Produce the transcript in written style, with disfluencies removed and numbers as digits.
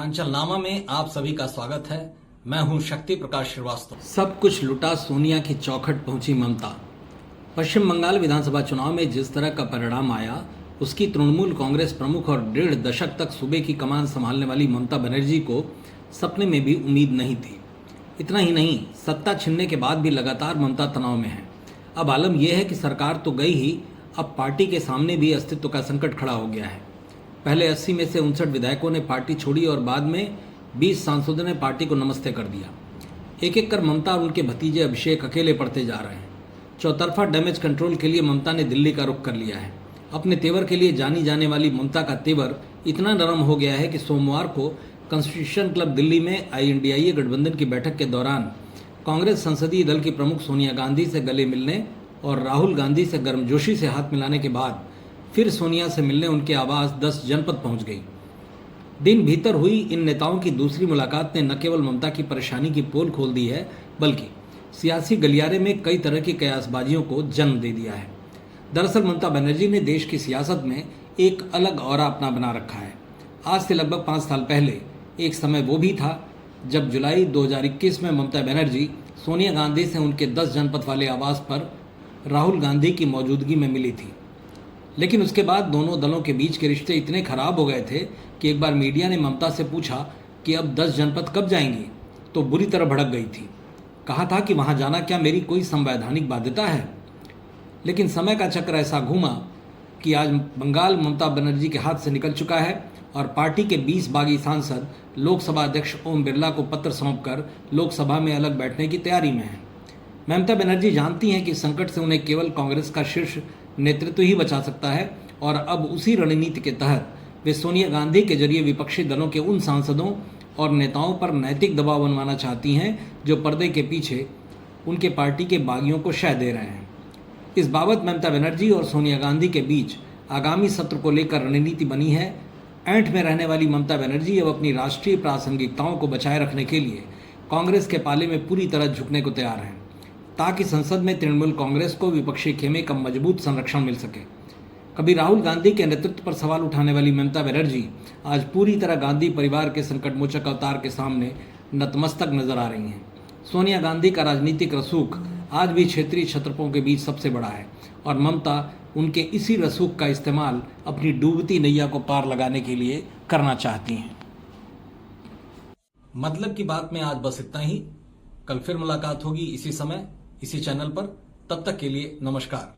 उत्तरांचल नामा में आप सभी का स्वागत है। मैं हूं शक्ति प्रकाश श्रीवास्तव। सब कुछ लुटा सोनिया की चौखट पहुंची ममता। पश्चिम बंगाल विधानसभा चुनाव में जिस तरह का परिणाम आया, उसकी तृणमूल कांग्रेस प्रमुख और 1.5 दशक तक सूबे की कमान संभालने वाली ममता बनर्जी को सपने में भी उम्मीद नहीं थी। इतना ही नहीं, सत्ता छिनने के बाद भी लगातार ममता तनाव में है। अब आलम यह है कि सरकार तो गई ही, अब पार्टी के सामने भी अस्तित्व का संकट खड़ा हो गया है। पहले 80 में से 59 विधायकों ने पार्टी छोड़ी और बाद में 20 सांसदों ने पार्टी को नमस्ते कर दिया। एक एक कर ममता और उनके भतीजे अभिषेक अकेले पड़ते जा रहे हैं। चौतरफा डैमेज कंट्रोल के लिए ममता ने दिल्ली का रुख कर लिया है। अपने तेवर के लिए जानी जाने वाली ममता का तेवर इतना नरम हो गया है कि सोमवार को कॉन्स्टिट्यूशन क्लब दिल्ली में INDIA गठबंधन की बैठक के दौरान कांग्रेस संसदीय दल की प्रमुख सोनिया गांधी से गले मिलने और राहुल गांधी से गर्मजोशी से हाथ मिलाने के बाद फिर सोनिया से मिलने उनके आवास 10 जनपद पहुंच गई। दिन भीतर हुई इन नेताओं की दूसरी मुलाकात ने न केवल ममता की परेशानी की पोल खोल दी है, बल्कि सियासी गलियारे में कई तरह की कयासबाजियों को जन्म दे दिया है। दरअसल ममता बनर्जी ने देश की सियासत में एक अलग औरा अपना बना रखा है। आज से लगभग 5 साल पहले एक समय वो भी था जब जुलाई 2021 में ममता बनर्जी सोनिया गांधी से उनके 10 जनपद वाले आवास पर राहुल गांधी की मौजूदगी में मिली थी। लेकिन उसके बाद दोनों दलों के बीच के रिश्ते इतने खराब हो गए थे कि एक बार मीडिया ने ममता से पूछा कि अब 10 जनपद कब जाएंगी, तो बुरी तरह भड़क गई थी। कहा था कि वहां जाना क्या मेरी कोई संवैधानिक बाध्यता है। लेकिन समय का चक्र ऐसा घूमा कि आज बंगाल ममता बनर्जी के हाथ से निकल चुका है और पार्टी के 20 बागी सांसद लोकसभा अध्यक्ष ओम बिरला को पत्र सौंपकर लोकसभा में अलग बैठने की तैयारी में हैं। ममता बनर्जी जानती हैं कि इस संकट से उन्हें केवल कांग्रेस का शीर्ष नेतृत्व ही बचा सकता है और अब उसी रणनीति के तहत वे सोनिया गांधी के जरिए विपक्षी दलों के उन सांसदों और नेताओं पर नैतिक दबाव बनवाना चाहती हैं जो पर्दे के पीछे उनके पार्टी के बागियों को शह दे रहे हैं। इस बाबत ममता बनर्जी और सोनिया गांधी के बीच आगामी सत्र को लेकर रणनीति बनी है। ऐंठ में रहने वाली ममता बनर्जी अब अपनी राष्ट्रीय प्रासंगिकताओं को बचाए रखने के लिए कांग्रेस के पाले में पूरी तरह झुकने को तैयार हैं, ताकि संसद में तृणमूल कांग्रेस को विपक्षी खेमे का मजबूत संरक्षण मिल सके। कभी राहुल गांधी के नेतृत्व पर सवाल उठाने वाली ममता बनर्जी आज पूरी तरह गांधी परिवार के संकटमोचक अवतार के सामने नतमस्तक नजर आ रही हैं। सोनिया गांधी का राजनीतिक रसूख आज भी क्षेत्रीय क्षत्रपों के बीच सबसे बड़ा है और ममता उनके इसी रसूख का इस्तेमाल अपनी डूबती नैया को पार लगाने के लिए करना चाहती हैं। मतलब की बात में आज बस इतना ही। कल फिर मुलाकात होगी इसी समय, इसी चैनल पर। तब तक के लिए नमस्कार।